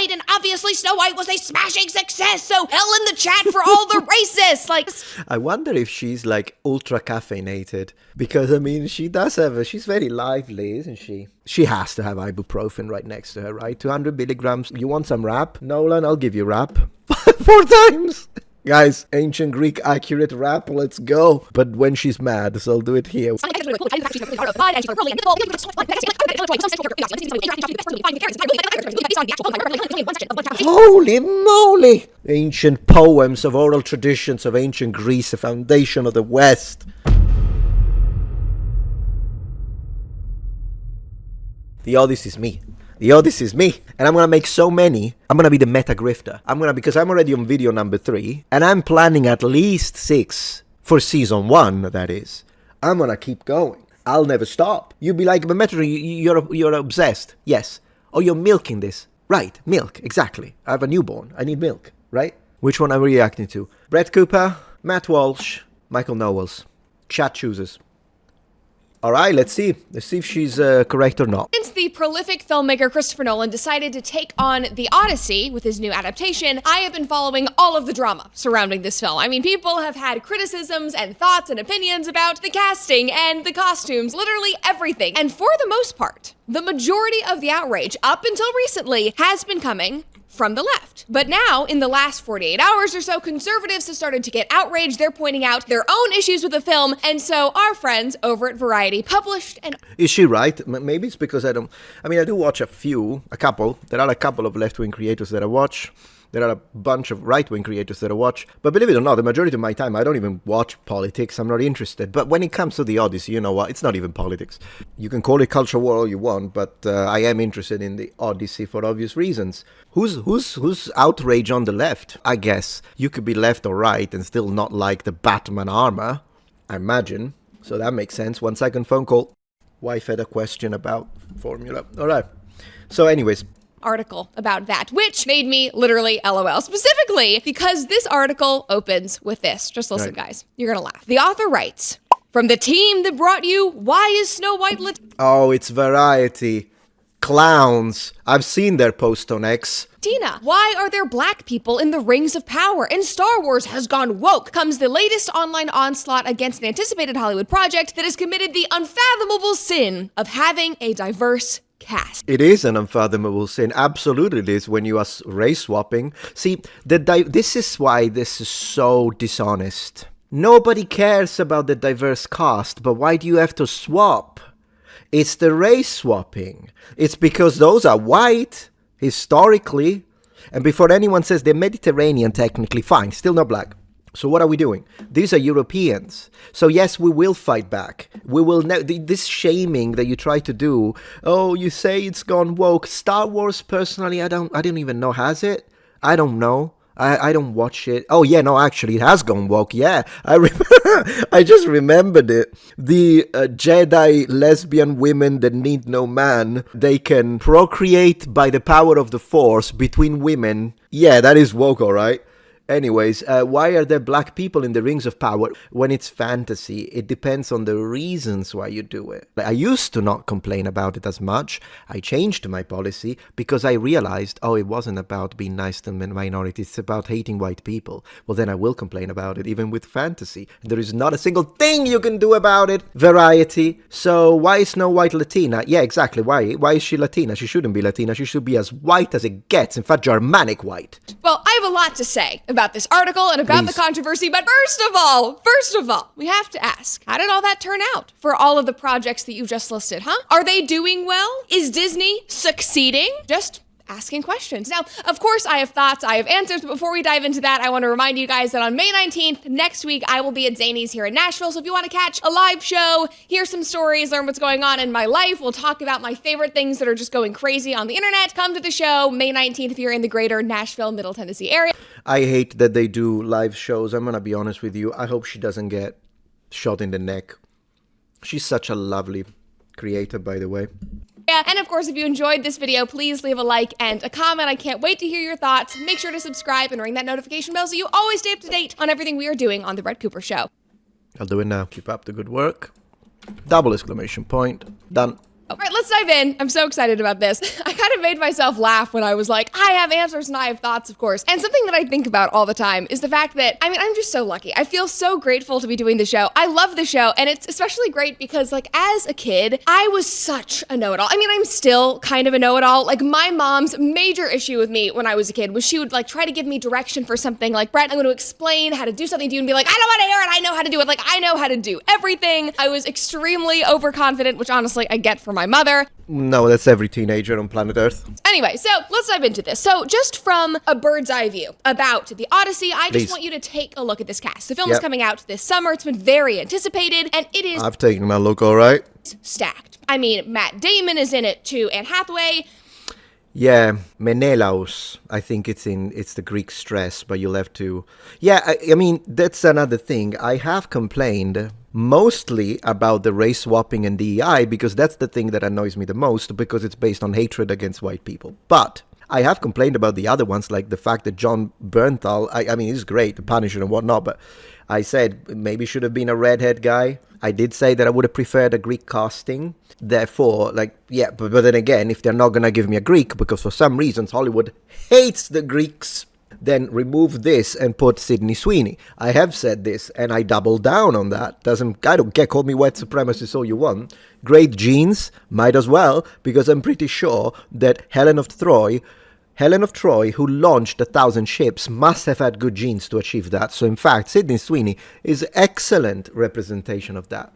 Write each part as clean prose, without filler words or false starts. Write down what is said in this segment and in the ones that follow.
White, and obviously Snow White was a smashing success, so hell in the chat for all the racists! Like, I wonder if she's like ultra caffeinated, because I mean, she does she's very lively, isn't she? She has to have ibuprofen right next to her, right? 200 milligrams. You want some rap? Nolan, I'll give you rap. 4 times! Guys, ancient Greek accurate rap, let's go. But when she's mad, so I'll do it here. Holy moly! Ancient poems of oral traditions of ancient Greece, the foundation of the West. The Odyssey is me. The Odyssey is me. And I'm gonna make so many. I'm gonna be the meta grifter. Because I'm already on video number 3. And I'm planning at least 6 for season 1, that is. I'm gonna keep going. I'll never stop. You'll be like, but Metatron, you're obsessed. Yes. Oh, you're milking this. Right, milk, exactly. I have a newborn. I need milk, right? Which one am I reacting to? Brett Cooper, Matt Walsh, Michael Knowles. Chat chooses. Alright, let's see. Let's see if she's correct or not. Since the prolific filmmaker Christopher Nolan decided to take on the Odyssey with his new adaptation, I have been following all of the drama surrounding this film. I mean, people have had criticisms and thoughts and opinions about the casting and the costumes, literally everything. And for the most part, the majority of the outrage, up until recently, has been coming from the left. But now, in the last 48 hours or so, conservatives have started to get outraged. They're pointing out their own issues with the film, and so our friends over at Variety published an... Is she right? Maybe it's because I do watch a couple. There are a couple of left-wing creators that I watch. There are a bunch of right-wing creators that I watch. But believe it or not, the majority of my time, I don't even watch politics. I'm not interested. But when it comes to the Odyssey, you know what? It's not even politics. You can call it culture war all you want, but I am interested in the Odyssey for obvious reasons. Who's outrage on the left? I guess you could be left or right and still not like the Batman armor, I imagine. So that makes sense. 1 second, phone call. Wife had a question about formula. All right. So anyways, article about that, which made me literally LOL, specifically because this article opens with this. Just listen, guys. You're gonna laugh. The author writes, from the team that brought you Why is Snow White Oh, it's Variety. Clowns. I've seen their post on X. Tina, why are there black people in the Rings of Power? And Star Wars has gone woke. Comes the latest online onslaught against an anticipated Hollywood project that has committed the unfathomable sin of having a diverse cast. It is an unfathomable sin. Absolutely it is when you are race swapping. See, this is why this is so dishonest. Nobody cares about the diverse cast, but why do you have to swap? It's the race swapping. It's because those are white, historically, and before anyone says they're Mediterranean, technically, fine, still not black. So what are we doing? These are Europeans. So yes, we will fight back. We will this shaming that you try to do. Oh, you say it's gone woke. Star Wars, personally, I don't even know. Has it? I don't know. I don't watch it. Oh yeah, no, actually, it has gone woke. Yeah, I just remembered it. The Jedi lesbian women that need no man, they can procreate by the power of the Force between women. Yeah, that is woke, all right. Anyways, why are there black people in the Rings of Power? When it's fantasy, it depends on the reasons why you do it. I used to not complain about it as much. I changed my policy because I realized, oh, it wasn't about being nice to minorities, it's about hating white people. Well, then I will complain about it, even with fantasy. There is not a single thing you can do about it. Variety. So why is Snow White Latina? Yeah, exactly. Why is she Latina? She shouldn't be Latina. She should be as white as it gets. In fact, Germanic white. Well, I have a lot to say about this article and about the controversy, but first of all, we have to ask, how did all that turn out for all of the projects that you just listed, huh? Are they doing well? Is Disney succeeding? Just asking questions. Now, of course, I have thoughts, I have answers, but before we dive into that, I want to remind you guys that on May 19th, next week, I will be at Zany's here in Nashville, so if you want to catch a live show, hear some stories, learn what's going on in my life, we'll talk about my favorite things that are just going crazy on the internet, come to the show May 19th if you're in the greater Nashville, Middle Tennessee area. I hate that they do live shows. I'm gonna be honest with you. I hope she doesn't get shot in the neck. She's such a lovely creator, by the way. Yeah, and of course, if you enjoyed this video, please leave a like and a comment. I can't wait to hear your thoughts. Make sure to subscribe and ring that notification bell so you always stay up to date on everything we are doing on The Brett Cooper Show. I'll do it now. Keep up the good work. Double exclamation point. Done. All right, let's dive in. I'm so excited about this. I kind of made myself laugh when I was like, I have answers and I have thoughts, of course. And something that I think about all the time is the fact that, I mean, I'm just so lucky. I feel so grateful to be doing the show. I love the show, and it's especially great because, like, as a kid, I was such a know-it-all. I mean, I'm still kind of a know-it-all. Like, my mom's major issue with me when I was a kid was she would, like, try to give me direction for something. Like, Brett, I'm going to explain how to do something to you, and be like, I don't want to hear it. I know how to do it. Like, I know how to do everything. I was extremely overconfident, which honestly I get from my mother. No, that's every teenager on planet Earth. Anyway, so let's dive into this. So just from a bird's eye view about the Odyssey, I just want you to take a look at this cast. The film is coming out this summer. It's been very anticipated, and it is... I've taken a look, all right? Stacked. I mean, Matt Damon is in it too, Anne Hathaway. Yeah, Menelaus. I think it's the Greek stress, but you'll have to... Yeah, I mean, that's another thing. I have complained mostly about the race swapping and DEI because that's the thing that annoys me the most because it's based on hatred against white people. But I have complained about the other ones, like the fact that John Bernthal, I mean, he's great, the Punisher and whatnot, but I said maybe should have been a redhead guy. I did say that I would have preferred a Greek casting. Therefore, like, yeah, but then again, if they're not going to give me a Greek, because for some reasons Hollywood hates the Greeks, then remove this and put Sydney Sweeney. I have said this, and I double down on that. I don't care, call me white supremacist all you want. Great genes, might as well, because I'm pretty sure that Helen of Troy, who launched 1,000 ships, must have had good genes to achieve that. So in fact, Sydney Sweeney is excellent representation of that.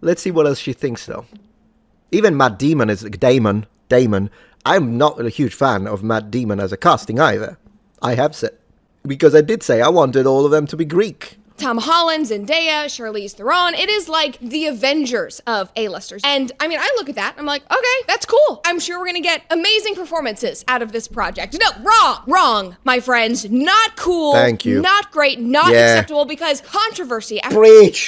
Let's see what else she thinks, though. Even Matt Damon is Damon. I'm not a huge fan of Matt Damon as a casting either. I have said, because I did say I wanted all of them to be Greek. Tom Holland, Zendaya, Charlize Theron. It is like the Avengers of A-listers. And I mean, I look at that, I'm like, okay, that's cool. I'm sure we're gonna get amazing performances out of this project. No, wrong, my friends. Not cool. Thank you. Not great, not acceptable, because controversy after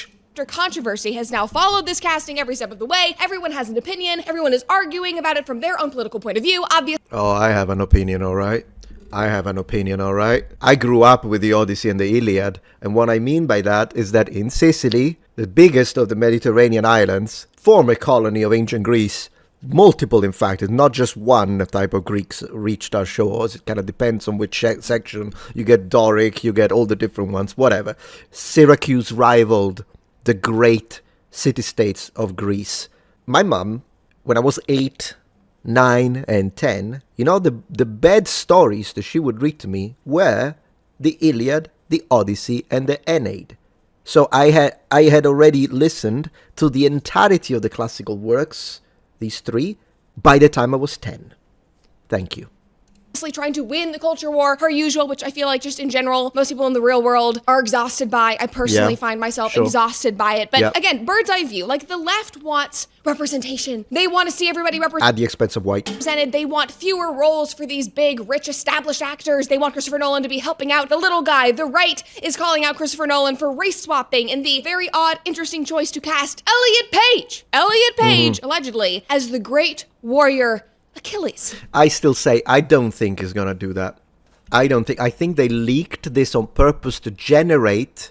controversy has now followed this casting every step of the way. Everyone has an opinion. Everyone is arguing about it from their own political point of view, obviously. Oh, I have an opinion, all right? I grew up with the Odyssey and the Iliad, and what I mean by that is that in Sicily, the biggest of the Mediterranean islands, former colony of ancient Greece, multiple in fact, it's not just one type of Greeks reached our shores, it kind of depends on which section, you get Doric, you get all the different ones, whatever. Syracuse rivaled the great city-states of Greece. My mum, when I was 8, 9 and 10, you know, the bad stories that she would read to me were the Iliad, the Odyssey, and the Aeneid. So I had already listened to the entirety of the classical works, these three, by the time I was 10. Thank you. Trying to win the culture war, per usual, which I feel like just in general, most people in the real world are exhausted by. I personally find myself exhausted by it. But again, bird's eye view, like the left wants representation. They want to see everybody represented. At the expense of white. They want fewer roles for these big, rich, established actors. They want Christopher Nolan to be helping out the little guy. The right is calling out Christopher Nolan for race swapping and the very odd, interesting choice to cast Elliot Page, allegedly, as the great warrior Achilles. I still say I don't think he's gonna do that. I think they leaked this on purpose to generate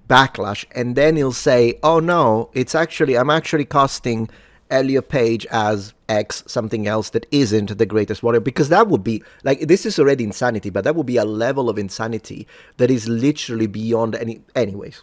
backlash, and then he'll say, oh no, I'm actually casting Elliot Page as X something else that isn't the greatest warrior, because that would be like, this is already insanity, but that would be a level of insanity that is literally beyond anyways.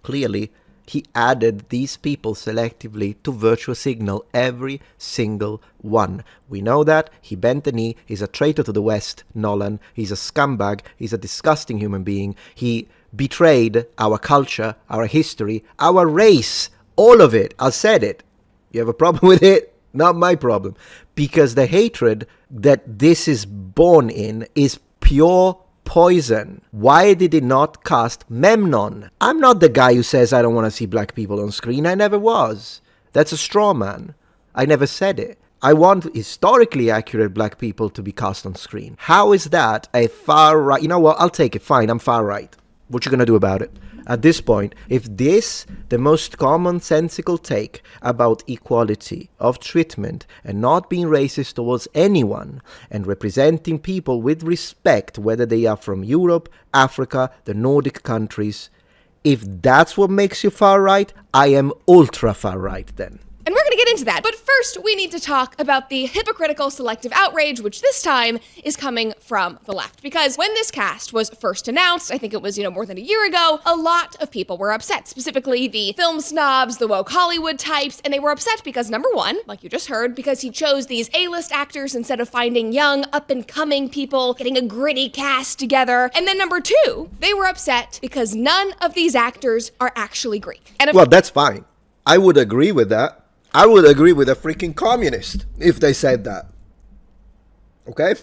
Clearly he added these people selectively to virtue signal, every single one. We know that. He bent the knee. He's a traitor to the West, Nolan. He's a scumbag. He's a disgusting human being. He betrayed our culture, our history, our race, all of it. I said it. You have a problem with it? Not my problem. Because the hatred that this is born in is pure poison. Why did he not cast Memnon? I'm not the guy who says I don't want to see black people on screen. I never was. That's a straw man. I never said it. I want historically accurate black people to be cast on screen. How is that a far right? You know what? I'll take it. Fine, I'm far right. What you gonna do about it? At this point, if this, the most commonsensical take about equality of treatment and not being racist towards anyone and representing people with respect, whether they are from Europe, Africa, the Nordic countries, if that's what makes you far right, I am ultra far right then. And we're going to get into that. But first, we need to talk about the hypocritical selective outrage, which this time is coming from the left. Because when this cast was first announced, I think it was, more than a year ago, a lot of people were upset, specifically the film snobs, the woke Hollywood types, and they were upset because, number one, like you just heard, because he chose these A-list actors instead of finding young, up-and-coming people, getting a gritty cast together. And then number two, they were upset because none of these actors are actually Greek. And well, that's fine. I would agree with that. I would agree with a freaking communist if they said that. Okay?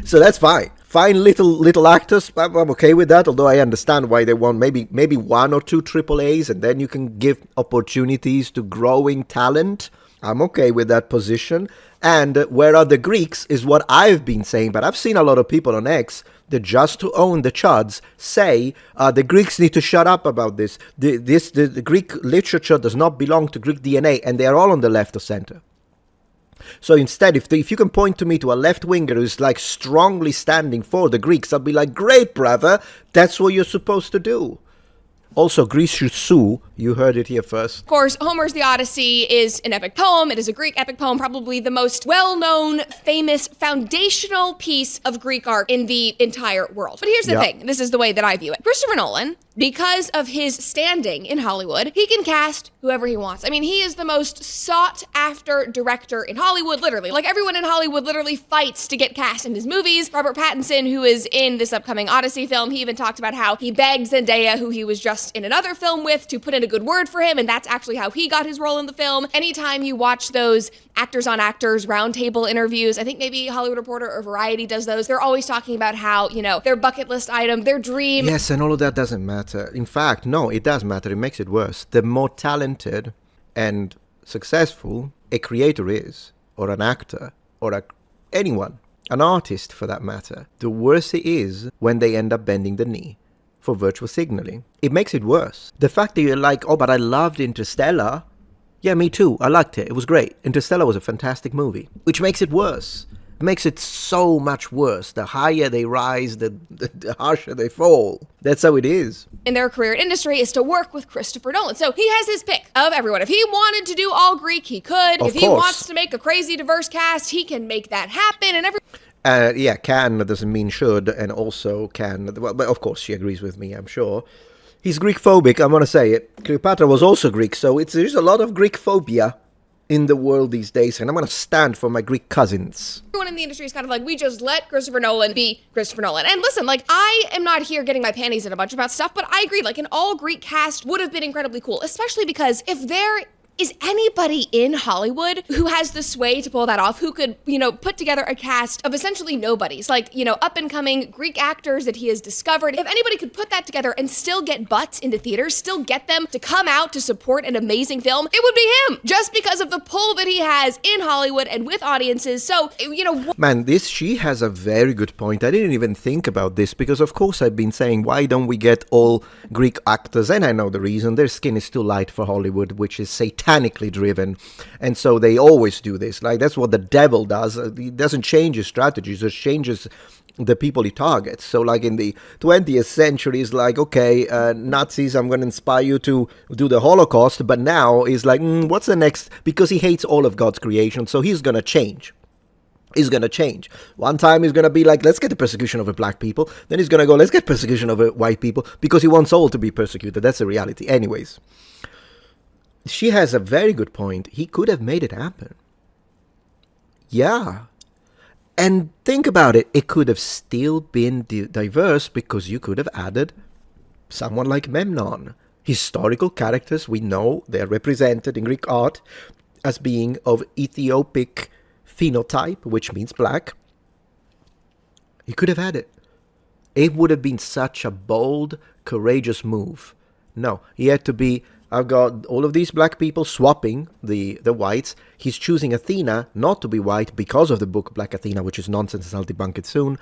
So that's fine. Fine little actors, I'm okay with that, although I understand why they want maybe one or two AAAs, and then you can give opportunities to growing talent. I'm okay with that position. And where are the Greeks is what I've been saying, but I've seen a lot of people on X that just to own the chuds say the Greeks need to shut up about this. The Greek literature does not belong to Greek DNA, and they are all on the left or center. So instead, if you can point to me to a left-winger who's like strongly standing for the Greeks, I'll be like, great, brother, that's what you're supposed to do. Also, Greece should sue. You heard it here first. Of course, Homer's The Odyssey is an epic poem. It is a Greek epic poem, probably the most well-known, famous, foundational piece of Greek art in the entire world. But here's the thing. This is the way that I view it. Christopher Nolan, because of his standing in Hollywood, he can cast whoever he wants. I mean, he is the most sought-after director in Hollywood, literally. Like, everyone in Hollywood literally fights to get cast in his movies. Robert Pattinson, who is in this upcoming Odyssey film, he even talked about how he begged Zendaya, who he was just in another film with, to put in a good word for him, and that's actually how he got his role in the film. Anytime you watch those actors on actors roundtable interviews, I think maybe Hollywood Reporter or Variety does those, they're always talking about how, their bucket list item, their dream. Yes, and all of that doesn't matter. In fact, no, it does matter. It makes it worse. The more talented and successful a creator is, or an actor, or anyone, an artist for that matter, the worse it is when they end up bending the knee for virtual signaling. It makes it worse. The fact that you're like, oh, but I loved Interstellar. Yeah, me too. I liked it. It was great. Interstellar was a fantastic movie, which makes it worse. It makes it so much worse. The higher they rise, the harsher they fall. That's how it is. In their career industry is to work with Christopher Nolan. So he has his pick of everyone. If he wanted to do all Greek, he could. If he wants to make a crazy diverse cast, he can make that happen. And can doesn't mean should, and also can. Well, but of course, she agrees with me, I'm sure. He's Greek-phobic, I'm going to say it. Cleopatra was also Greek, so there's a lot of Greek phobia in the world these days, and I'm going to stand for my Greek cousins. Everyone in the industry is kind of like, we just let Christopher Nolan be Christopher Nolan. And listen, I am not here getting my panties in a bunch about stuff, but I agree, an all-Greek cast would have been incredibly cool, especially because if there is anybody in Hollywood who has the sway to pull that off, who could, put together a cast of essentially nobodies, up-and-coming Greek actors that he has discovered. If anybody could put that together and still get butts into theaters, still get them to come out to support an amazing film, it would be him, just because of the pull that he has in Hollywood and with audiences. So, Man, she has a very good point. I didn't even think about this, because of course I've been saying, why don't we get all Greek actors? And I know the reason. Their skin is too light for Hollywood, which is satanically driven, and so they always do this. That's what the devil does. He doesn't change his strategies, just changes the people he targets. So in the 20th century, it's okay, Nazis, I'm going to inspire you to do the Holocaust, but now he's what's the next? Because he hates all of God's creation, so he's going to change. He's going to change. One time he's going to be let's get the persecution of black people. Then he's going to go, let's get persecution of white people, because he wants all to be persecuted. That's the reality. Anyways, she has a very good point. He could have made it happen. Yeah. And think about it. It could have still been diverse, because you could have added someone like Memnon. Historical characters, we know they're represented in Greek art as being of Ethiopic phenotype, which means black. You could have had it. It would have been such a bold, courageous move. No, he had to be, I've got all of these black people swapping the whites. He's choosing Athena not to be white because of the book Black Athena, which is nonsense, I'll debunk it soon.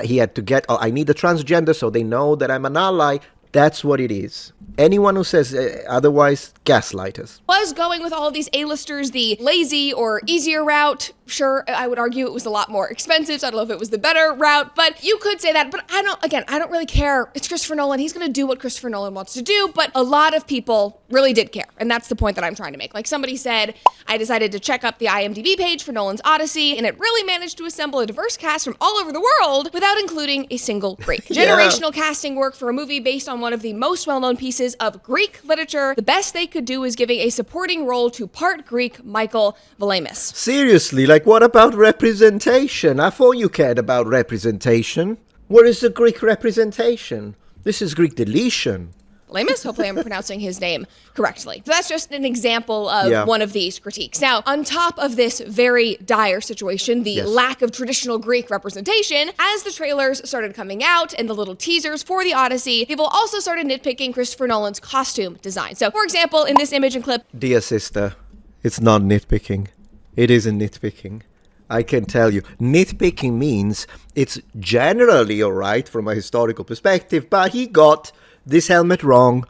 He had to get, I need the transgender so they know that I'm an ally. That's what it is. Anyone who says otherwise, gaslighters. Was going with all of these A-listers the lazy or easier route. Sure, I would argue it was a lot more expensive, so I don't know if it was the better route, but you could say that. But I don't really care. It's Christopher Nolan. He's going to do what Christopher Nolan wants to do, but a lot of people really did care, and that's the point that I'm trying to make. Like somebody said, I decided to check up the IMDb page for Nolan's Odyssey, and it really managed to assemble a diverse cast from all over the world without including a single Greek. Generational casting work for a movie based on one of the most well-known pieces of Greek literature. The best they could do is giving a supporting role to part Greek Michael Valamis. Seriously, like what about representation? I thought you cared about representation. Where is the Greek representation? This is Greek deletion. Valamis, hopefully I'm pronouncing his name correctly. So that's just an example of one of these critiques. Now, on top of this very dire situation, the lack of traditional Greek representation, as the trailers started coming out and the little teasers for the Odyssey, people also started nitpicking Christopher Nolan's costume design. So, for example, in this image and clip... Dear sister, it's not nitpicking. It isn't nitpicking. I can tell you. Nitpicking means it's generally alright from a historical perspective, but he got this helmet wrong.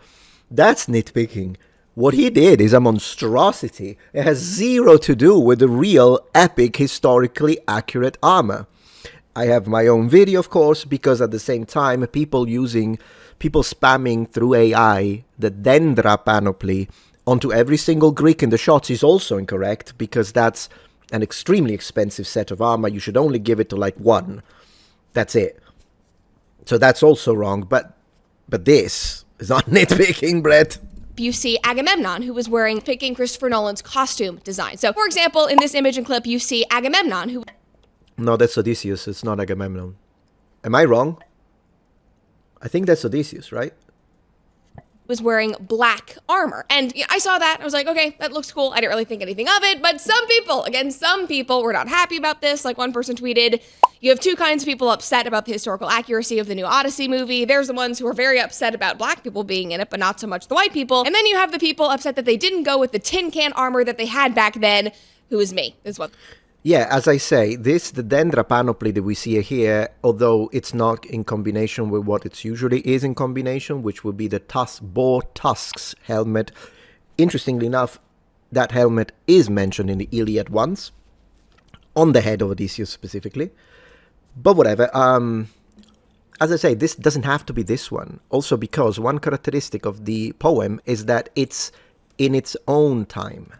That's nitpicking. What he did is a monstrosity. It has zero to do with the real, epic, historically accurate armor. I have my own video, of course, because at the same time, people spamming through AI the Dendra panoply onto every single Greek in the shots is also incorrect, because that's an extremely expensive set of armor. You should only give it to like one. That's it. So that's also wrong, but this is not nitpicking, Brett. You see Agamemnon, who was picking Christopher Nolan's costume design. So, for example, in this image and clip, you see Agamemnon, who... No, that's Odysseus. It's not Agamemnon. Am I wrong? I think that's Odysseus, right? Was wearing black armor. And I saw that, I was like, okay, that looks cool. I didn't really think anything of it, but some people were not happy about this. Like one person tweeted, you have two kinds of people upset about the historical accuracy of the new Odyssey movie. There's the ones who are very upset about black people being in it, but not so much the white people. And then you have the people upset that they didn't go with the tin can armor that they had back then, who is me, is what... Yeah, as I say, the Dendra panoply that we see here, although it's not in combination with what it usually is in combination, which would be the boar tusks helmet. Interestingly enough, that helmet is mentioned in the Iliad once, on the head of Odysseus specifically. But whatever, as I say, this doesn't have to be this one. Also because one characteristic of the poem is that it's in its own time,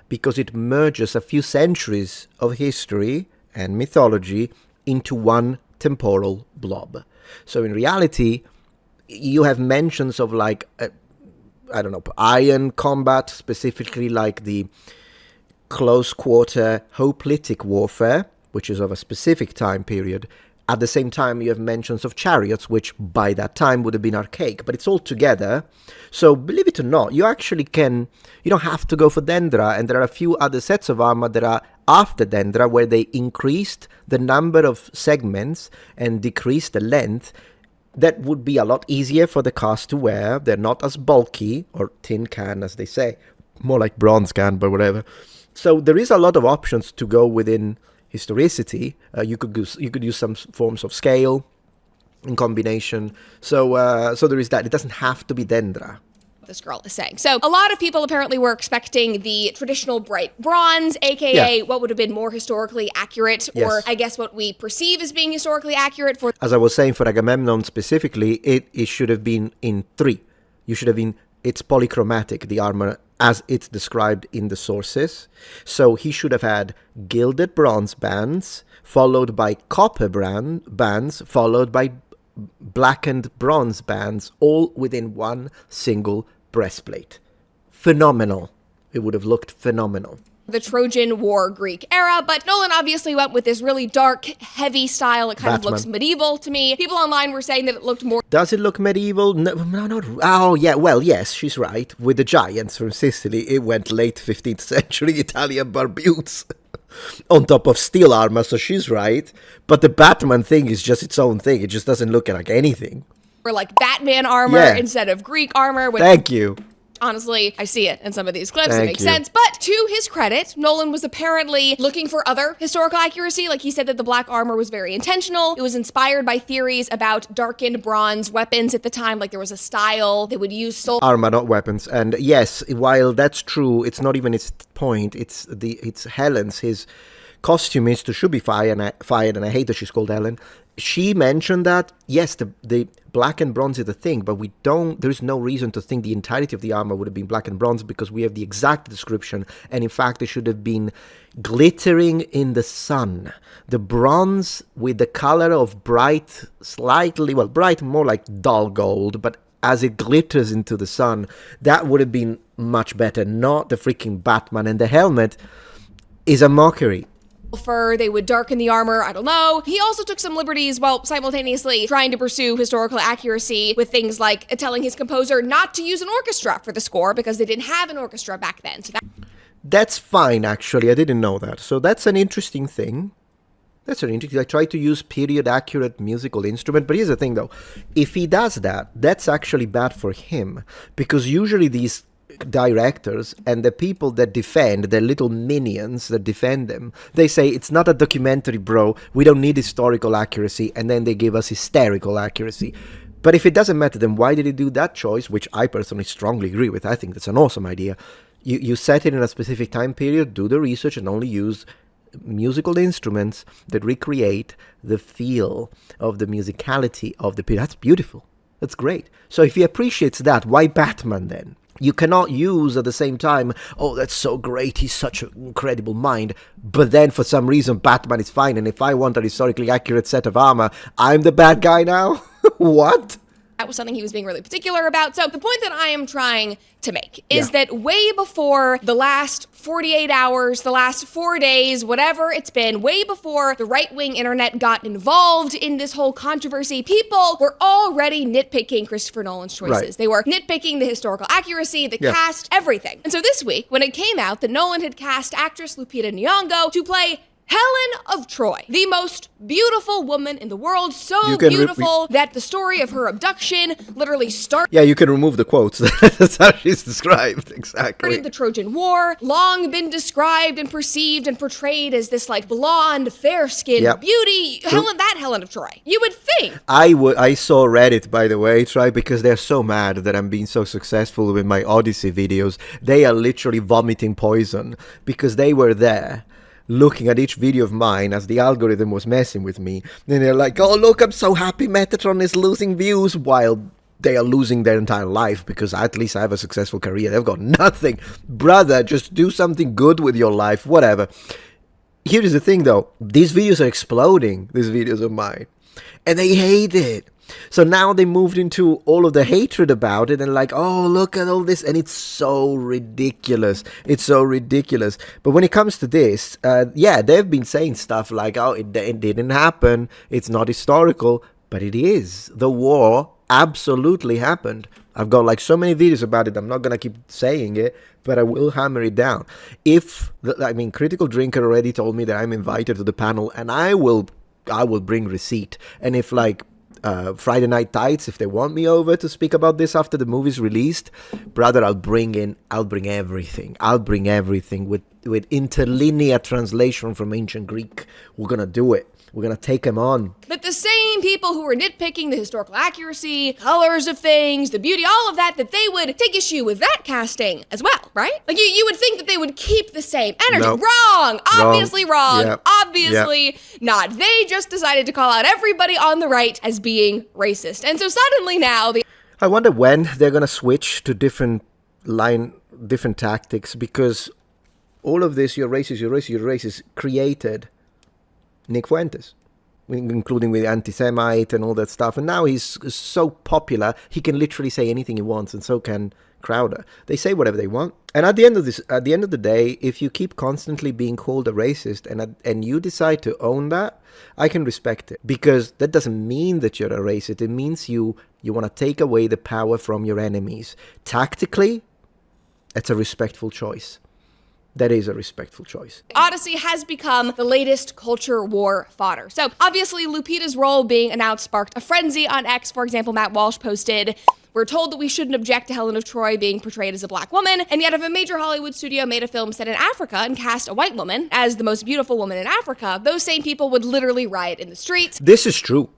because it merges a few centuries of history and mythology into one temporal blob. So in reality, you have mentions of like, iron combat, specifically like the close quarter hoplitic warfare, which is of a specific time period. At the same time, you have mentions of chariots, which by that time would have been archaic, but it's all together. So believe it or not, you don't have to go for Dendra, and there are a few other sets of armor that are after Dendra where they increased the number of segments and decreased the length. That would be a lot easier for the cast to wear. They're not as bulky, or tin can as they say, more like bronze can, but whatever. So there is a lot of options to go within historicity. You could use some forms of scale in combination. So there is that. It doesn't have to be Dendra. This girl is saying. So a lot of people apparently were expecting the traditional bright bronze, aka what would have been more historically accurate, or I guess what we perceive as being historically accurate for. As I was saying, for Agamemnon specifically, it should have been in 3. You should have been. It's polychromatic, the armor, as it's described in the sources. So he should have had gilded bronze bands, followed by copper bands, followed by blackened bronze bands, all within one single breastplate. Phenomenal. It would have looked phenomenal. The Trojan War Greek era, but Nolan obviously went with this really dark, heavy style. It kind of looks medieval to me. People online were saying that it looked more... Does it look medieval? No, not... Oh, yeah, well, yes, she's right. With the giants from Sicily, it went late 15th century Italian barbutes on top of steel armor, so she's right. But the Batman thing is just its own thing. It just doesn't look like anything. Or like Batman armor instead of Greek armor. Thank you. Honestly, I see it in some of these clips. It makes sense. But to his credit, Nolan was apparently looking for other historical accuracy. Like he said that the black armor was very intentional. It was inspired by theories about darkened bronze weapons at the time. Like there was a style they would use armor, not weapons. And yes, while that's true, it's not even its point. It's Helen's, his costumist who should be fired, and I hate that she's called Ellen. She mentioned that, yes, the black and bronze is a thing, but there's no reason to think the entirety of the armor would have been black and bronze, because we have the exact description, and in fact, it should have been glittering in the sun. The bronze with the color of bright, more like dull gold, but as it glitters into the sun, that would have been much better, not the freaking Batman. And the helmet is a mockery. Fur, they would darken the armor, I don't know. He also took some liberties while simultaneously trying to pursue historical accuracy with things like telling his composer not to use an orchestra for the score because they didn't have an orchestra back then. So that's fine, actually. I didn't know that. So that's an interesting thing. I try to use period-accurate musical instrument, but here's the thing, though. If he does that, that's actually bad for him, because usually these directors and the people that defend, the little minions that defend them, they say, it's not a documentary, bro, we don't need historical accuracy, and then they give us hysterical accuracy. But if it doesn't matter, then why did he do that choice, which I personally strongly agree with? I think that's an awesome idea. You set it in a specific time period, do the research, and only use musical instruments that recreate the feel of the musicality of the period. That's beautiful. That's great. So if he appreciates that, why Batman then? You cannot use at the same time, oh, that's so great, he's such an incredible mind, but then for some reason Batman is fine, and if I want a historically accurate set of armor, I'm the bad guy now? What? That was something he was being really particular about. So the point that I am trying to make is that way before the last 48 hours, the last 4 days, whatever it's been, way before the right-wing internet got involved in this whole controversy, people were already nitpicking Christopher Nolan's choices. Right. They were nitpicking the historical accuracy, the cast, everything. And so this week, when it came out that Nolan had cast actress Lupita Nyong'o to play Helen of Troy, the most beautiful woman in the world, so beautiful that the story of her abduction literally started. Yeah, you can remove the quotes. That's how she's described, exactly. The Trojan War, long been described and perceived and portrayed as this like blonde, fair-skinned beauty. Helen of Troy. You would think. I saw Reddit, by the way, try, because they're so mad that I'm being so successful with my Odyssey videos. They are literally vomiting poison because they were there looking at each video of mine as the algorithm was messing with me. And they're like, oh, look, I'm so happy Metatron is losing views, while they are losing their entire life because at least I have a successful career. They've got nothing. Brother, just do something good with your life, whatever. Here is the thing, though. These videos are exploding, these videos of mine. And they hate it. So now they moved into all of the hatred about it and like, oh, look at all this. And it's so ridiculous. It's so ridiculous. But when it comes to this, they've been saying stuff like, oh, it didn't happen. It's not historical. But it is. The war absolutely happened. I've got like so many videos about it. I'm not going to keep saying it, but I will hammer it down. Critical Drinker already told me that I'm invited to the panel, and I will bring receipt. And if Friday Night Tights, if they want me over to speak about this after the movie's released, brother, I'll bring everything. I'll bring everything with interlinear translation from ancient Greek. We're gonna do it. We're gonna take them on. But the same people who were nitpicking the historical accuracy, colors of things, the beauty, all of that they would take issue with that casting as well, right? Like you would think that they would keep the same energy. Nope. Wrong! Obviously wrong. Yep. Obviously not. They just decided to call out everybody on the right as being racist. And so suddenly now I wonder when they're gonna switch to different tactics, because all of this, you're racist, created Nick Fuentes, including with Anti-Semite and all that stuff. And now he's so popular, he can literally say anything he wants, and so can Crowder. They say whatever they want. And at the end of the day, if you keep constantly being called a racist and you decide to own that, I can respect it, because that doesn't mean that you're a racist. It means you want to take away the power from your enemies. Tactically, it's a respectful choice. That is a respectful choice. Odyssey has become the latest culture war fodder. So obviously Lupita's role being announced sparked a frenzy on X. For example, Matt Walsh posted, "We're told that we shouldn't object to Helen of Troy being portrayed as a black woman, and yet if a major Hollywood studio made a film set in Africa and cast a white woman as the most beautiful woman in Africa, those same people would literally riot in the streets." This is true.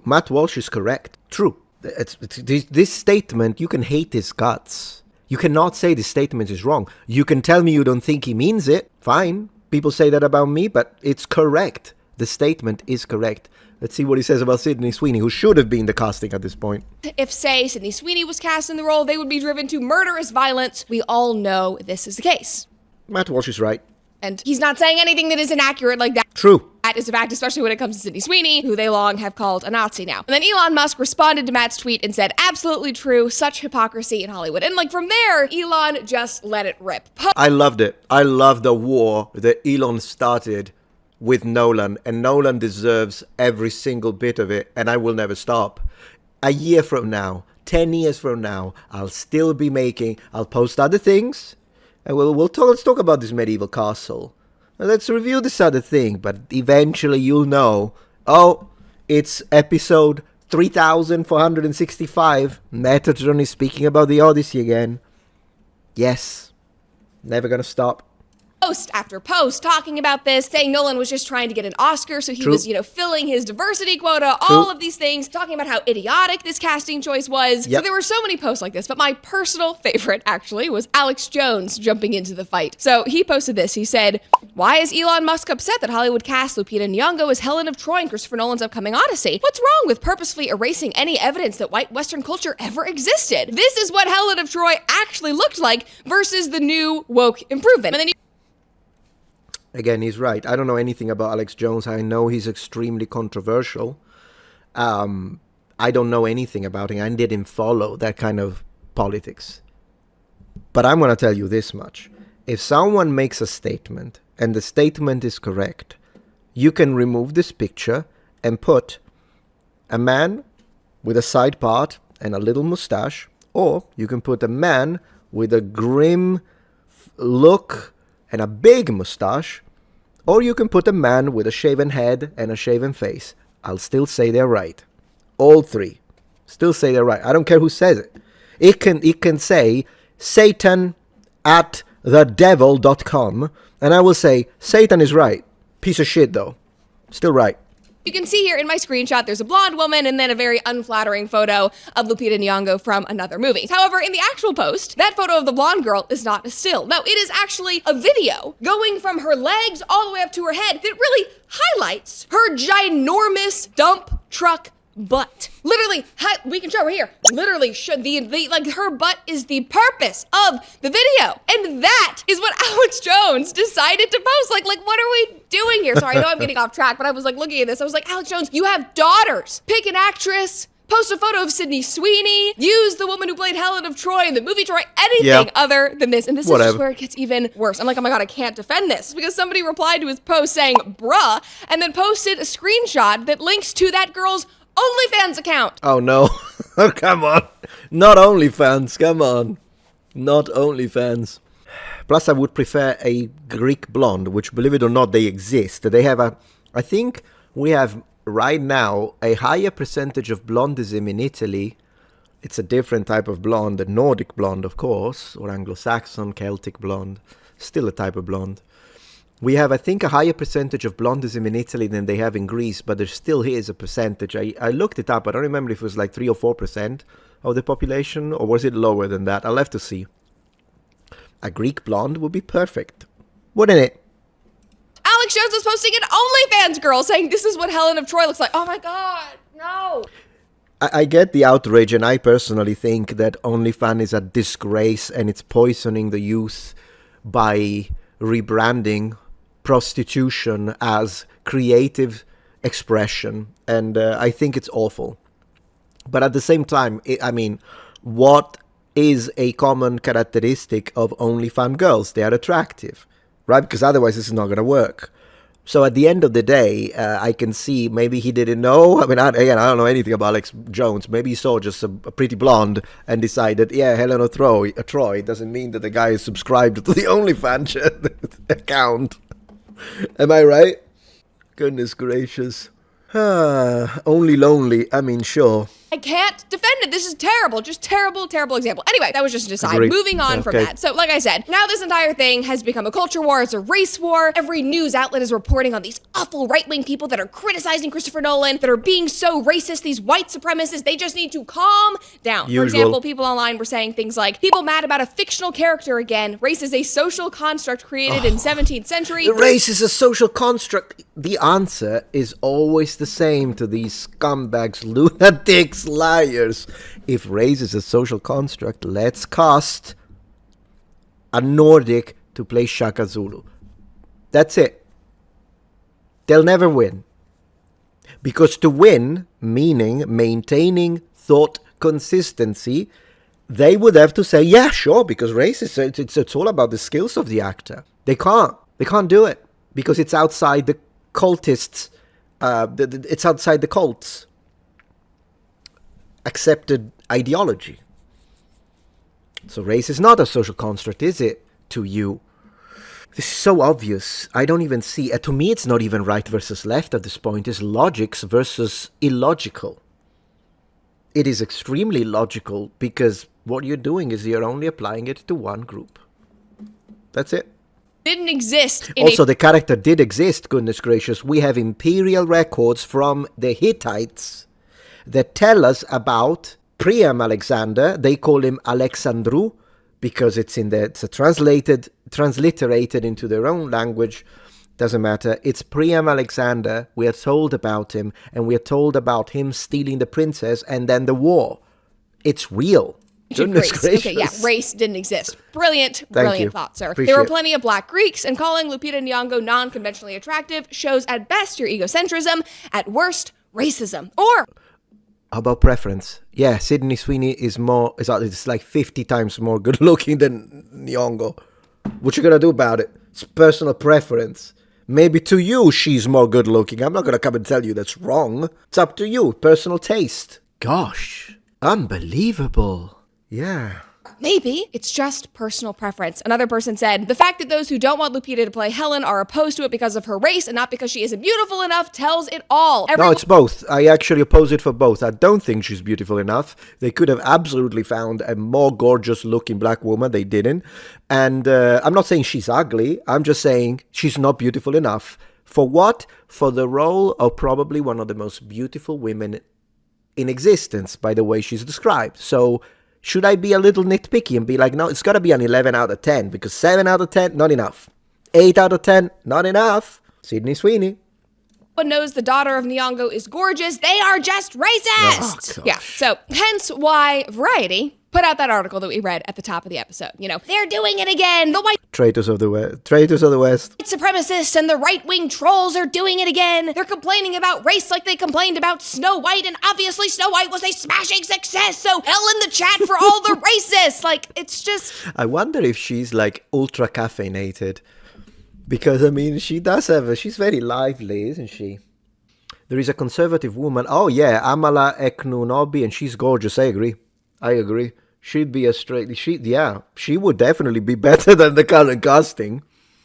Matt Walsh is correct. True. This statement, you can hate his guts. You cannot say this statement is wrong. You can tell me you don't think he means it. Fine. people say that about me, but it's correct. The statement is correct. Let's see what he says about Sydney Sweeney, who should have been the casting at this point. If, say, Sydney Sweeney was cast in the role, they would be driven to murderous violence. We all know this is the case. Matt Walsh is right. And he's not saying anything that is inaccurate like that. True. That is a fact, especially when it comes to Sydney Sweeney, who they long have called a Nazi now. And then Elon Musk responded to Matt's tweet and said, absolutely true, such hypocrisy in Hollywood. And from there, Elon just let it rip. I loved it. I love the war that Elon started with Nolan, and Nolan deserves every single bit of it, and I will never stop. A year from now, 10 years from now, I'll post other things, and let's talk about this medieval castle. Let's review this other thing, but eventually you'll know, it's episode 3465. Metatron is speaking about the Odyssey again. Yes, never gonna stop. Post after post talking about this, saying Nolan was just trying to get an Oscar, so he was, filling his diversity quota, all of these things, talking about how idiotic this casting choice was. Yep. So there were so many posts like this, but my personal favorite, actually, was Alex Jones jumping into the fight. So he posted this. He said, why is Elon Musk upset that Hollywood cast Lupita Nyong'o as Helen of Troy in Christopher Nolan's upcoming Odyssey? What's wrong with purposefully erasing any evidence that white Western culture ever existed? This is what Helen of Troy actually looked like versus the new woke improvement. And then Again, he's right. I don't know anything about Alex Jones. I know he's extremely controversial. I don't know anything about him. I didn't follow that kind of politics. But I'm going to tell you this much. If someone makes a statement, and the statement is correct, you can remove this picture and put a man with a side part and a little mustache, or you can put a man with a grim look and a big mustache, or you can put a man with a shaven head and a shaven face. I'll still say they're right. All three. Still say they're right. I don't care who says it. It can say Satan at thedevil.com, and I will say Satan is right. Piece of shit though. Still right. You can see here in my screenshot, there's a blonde woman and then a very unflattering photo of Lupita Nyong'o from another movie. However, in the actual post, that photo of the blonde girl is not a still. No, it is actually a video going from her legs all the way up to her head that really highlights her ginormous dump truck butt. Literally, we can show her here. Literally, her butt is the purpose of the video. And that is what Alex Jones decided to post. Like, what are we doing here? Sorry, I know I'm getting off track, but I was looking at this. I was like, Alex Jones, you have daughters. Pick an actress. Post a photo of Sydney Sweeney. Use the woman who played Helen of Troy in the movie Troy. Anything other than this. And this is just where it gets even worse. I'm like, oh my God, I can't defend this. Because somebody replied to his post saying, bruh, and then posted a screenshot that links to that girl's OnlyFans account. Oh no. Oh, come on. Not OnlyFans. Come on. Not OnlyFans. Plus, I would prefer a Greek blonde, which, believe it or not, they exist. They have I think we have right now a higher percentage of blondism in Italy. It's a different type of blonde, a Nordic blonde, of course, or Anglo-Saxon, Celtic blonde. Still a type of blonde. We have, I think, a higher percentage of blondism in Italy than they have in Greece, but there still is a percentage. I looked it up. I don't remember if it was like 3 or 4% of the population, or was it lower than that? I'll have to see. A Greek blonde would be perfect, wouldn't it? Alex Jones was posting an OnlyFans girl saying this is what Helen of Troy looks like. Oh my God, no. I get the outrage, and I personally think that OnlyFans is a disgrace, and it's poisoning the youth by rebranding prostitution as creative expression, and I think it's awful. But at the same time, what is a common characteristic of OnlyFans girls? They are attractive, right? Because otherwise this is not going to work. So at the end of the day, I can see maybe he didn't know. I don't know anything about Alex Jones. Maybe he saw just a pretty blonde and decided, Helen of Troy doesn't mean that the guy is subscribed to the OnlyFans account. Am I right? Goodness gracious. Only lonely. Sure. I can't defend it. This is terrible. Just terrible, terrible example. Anyway, that was just an aside. Agreed. Moving on from that. So like I said, now this entire thing has become a culture war. It's a race war. Every news outlet is reporting on these awful right-wing people that are criticizing Christopher Nolan, that are being so racist, these white supremacists. They just need to calm down. For example, people online were saying things like, people mad about a fictional character again. Race is a social construct created in 17th century. Race is a social construct. The answer is always the same to these scumbags, lunatics, liars. If race is a social construct, let's cast a Nordic to play Shaka Zulu. That's it. They'll never win. Because to win, meaning maintaining thought consistency, they would have to say, yeah, sure, because race is, it's all about the skills of the actor. They can't do it because it's outside the cultists, it's outside the cult's accepted ideology. So race is not a social construct, is it, to you? This is so obvious. I don't even see, to me it's not even right versus left at this point. It's logics versus illogical. It is extremely logical because what you're doing is you're only applying it to one group. That's it. Didn't exist. Also, the character did exist, goodness gracious. We have imperial records from the Hittites that tell us about Priam Alexander. They call him Alexandru because it's transliterated into their own language. Doesn't matter. It's Priam Alexander. We are told about him, and we are told about him stealing the princess and then the war. It's real. Goodness gracious. Okay, yeah, race didn't exist. Brilliant thought, sir. Appreciate There were plenty of black Greeks, and calling Lupita Nyong'o non-conventionally attractive shows at best your egocentrism, at worst, racism. Or how about preference? Yeah, Sydney Sweeney is like 50 times more good looking than Nyong'o. What you gonna do about it? It's personal preference. Maybe to you she's more good looking. I'm not gonna come and tell you that's wrong. It's up to you. Personal taste. Gosh. Unbelievable. Yeah. maybe it's just personal preference. Another person said, the fact that those who don't want Lupita to play Helen are opposed to it because of her race and not because she isn't beautiful enough tells it all. No, it's both. I actually oppose it for both. I don't think she's beautiful enough. They could have absolutely found a more gorgeous looking black woman. They didn't. And I'm not saying she's ugly. I'm just saying she's not beautiful enough. For what? For the role of probably one of the most beautiful women in existence, by the way she's described. So should I be a little nitpicky and be like, no, it's got to be an 11 out of 10, because 7 out of 10, not enough. 8 out of 10, not enough. Sydney Sweeney. One knows the daughter of Nyong'o is gorgeous. They are just racist. Yeah, so hence why Variety put out that article that we read at the top of the episode. You know, they're doing it again. The white Traitors of the West. Traitors of the West. supremacists and the right-wing trolls are doing it again. They're complaining about race like they complained about Snow White, and obviously Snow White was a smashing success, so hell in the chat for all the racists. Like, it's just... I wonder if she's like ultra caffeinated. Because, I mean, she does have she's very lively, isn't she? There is a conservative woman. Oh, yeah, Amala Eknunobi, and she's gorgeous. I agree. She'd be a straight... She would definitely be better than the current casting.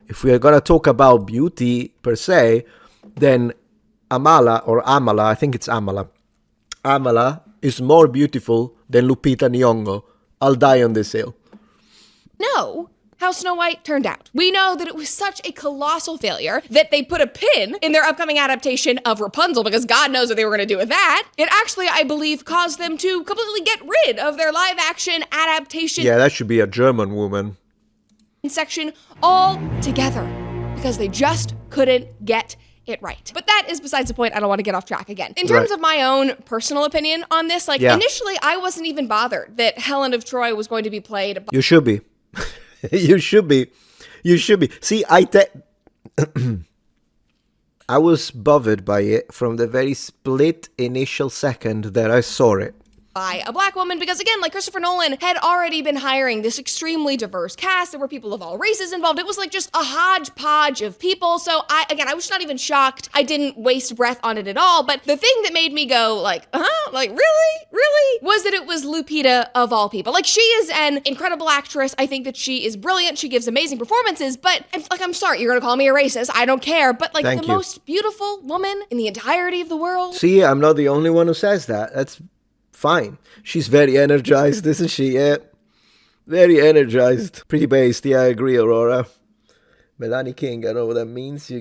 If we are going to talk about beauty per se, then Amala, I think it's Amala. Amala is more beautiful than Lupita Nyong'o. I'll die on this hill. No. How Snow White turned out. We know that it was such a colossal failure that they put a pin in their upcoming adaptation of Rapunzel, because God knows what they were going to do with that. It actually, I believe, caused them to completely get rid of their live-action adaptation. Yeah, that should be a German woman. Section altogether, because they just couldn't get it right. But that is besides the point. I don't want to get off track again. In terms of my own personal opinion on this, initially I wasn't even bothered that Helen of Troy was going to be played by... You should be. You should be. See, I was bothered by it from the very split initial second that I saw it. By a black woman, because again, like Christopher Nolan had already been hiring this extremely diverse cast. There were people of all races involved. It was like just a hodgepodge of people. So I was not even shocked. I didn't waste breath on it at all. But the thing that made me go really, was that it was Lupita of all people. Like, she is an incredible actress. I think that she is brilliant. She gives amazing performances. But I'm sorry, you're gonna call me a racist. I don't care. But like most beautiful woman in the entirety of the world. See, I'm not the only one who says that. Fine. She's very energized, isn't she? Yeah. Very energized. Pretty based. Yeah, I agree, Aurora. Melanie King, I know what that means.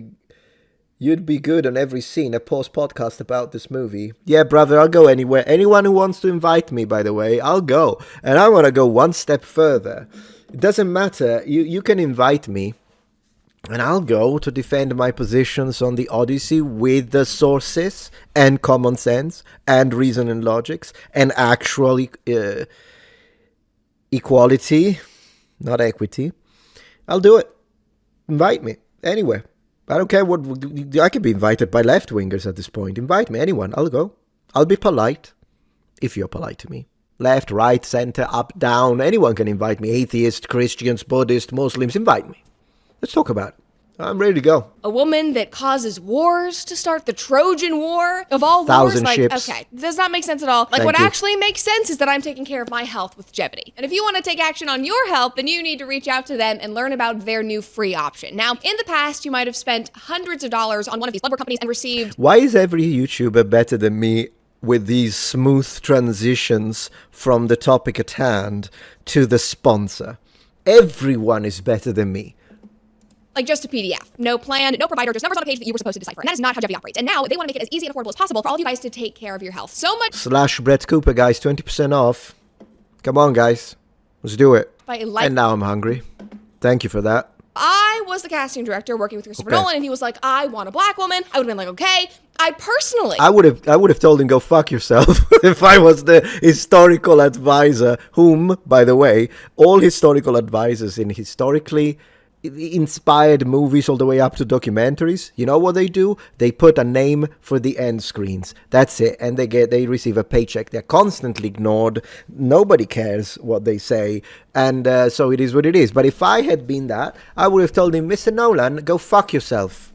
You'd be good on every scene. A post-podcast about this movie. Yeah, brother, I'll go anywhere. Anyone who wants to invite me, by the way, I'll go. And I want to go one step further. It doesn't matter. You can invite me. And I'll go to defend my positions on the Odyssey with the sources and common sense and reason and logics and actual equality, not equity. I'll do it. Invite me anywhere. I don't care what. I could be invited by left-wingers at this point. Invite me, anyone. I'll go. I'll be polite, if you're polite to me. Left, right, center, up, down. Anyone can invite me. Atheists, Christians, Buddhists, Muslims. Invite me. Let's talk about it. I'm ready to go. A woman that causes wars to start the Trojan War of all Thousand wars? ships. Okay, does not make sense at all. Like, Thank what you. actually makes sense is that I'm taking care of my health with longevity. And if you want to take action on your health, then you need to reach out to them and learn about their new free option. Now, in the past, you might have spent hundreds of dollars on one of these lumber companies and received... Why is every YouTuber better than me with these smooth transitions from the topic at hand to the sponsor? Everyone is better than me. Like just a PDF. No plan, no provider, just numbers on a page that you were supposed to decipher. And that is not how Jevy operates. And now they want to make it as easy and affordable as possible for all of you guys to take care of your health. So much... / Brett Cooper, guys, 20% off. Come on, guys. Let's do it. And now I'm hungry. Thank you for that. I was the casting director working with Christopher Nolan, and he was like, I want a black woman. I would have been like, okay. I would have told him, go fuck yourself, if I was the historical advisor, whom, by the way, all historical advisors in historically inspired movies all the way up to documentaries, you know what they do? They put a name for the end screens. That's it. And they receive a paycheck. They're constantly ignored. Nobody cares what they say. And so it is what it is. But if I had been that, I would have told him, Mr. Nolan, go fuck yourself.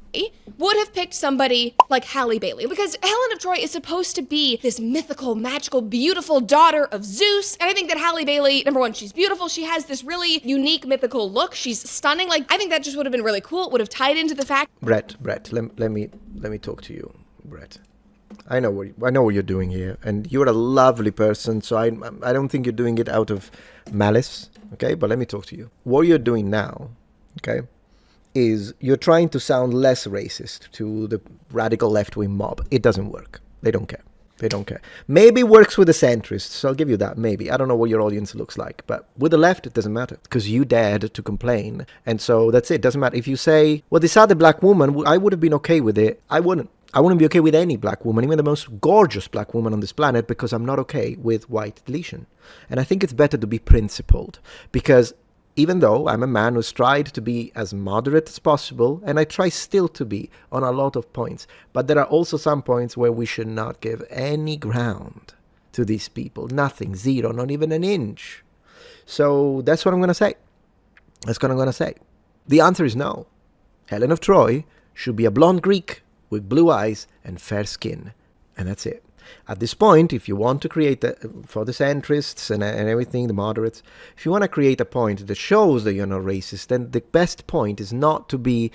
Would have picked somebody like Halle Bailey, because Helen of Troy is supposed to be this mythical, magical, beautiful daughter of Zeus. And I think that Halle Bailey, number one, she's beautiful. She has this really unique, mythical look. She's stunning. Like, I think that just would have been really cool. It would have tied into the fact... Brett, let me talk to you, Brett. I know what you're doing here, and you're a lovely person, so I don't think you're doing it out of malice, okay? But let me talk to you. What you're doing now, okay, is you're trying to sound less racist to the radical left-wing mob. It doesn't work. They don't care. They don't care. Maybe it works with the centrists. I'll give you that. Maybe. I don't know what your audience looks like. But with the left, it doesn't matter. Because you dared to complain. And so that's it. It doesn't matter. If you say, well, this other black woman, I would have been okay with it. I wouldn't. I wouldn't be okay with any black woman, even the most gorgeous black woman on this planet, because I'm not okay with white deletion. And I think it's better to be principled. Because even though I'm a man who's tried to be as moderate as possible, and I try still to be on a lot of points, but there are also some points where we should not give any ground to these people. Nothing, zero, not even an inch. So that's what I'm going to say. That's what I'm going to say. The answer is no. Helen of Troy should be a blonde Greek with blue eyes and fair skin. And that's it. At this point, if you want to create, for the centrists and everything, the moderates, if you want to create a point that shows that you're not racist, then the best point is not to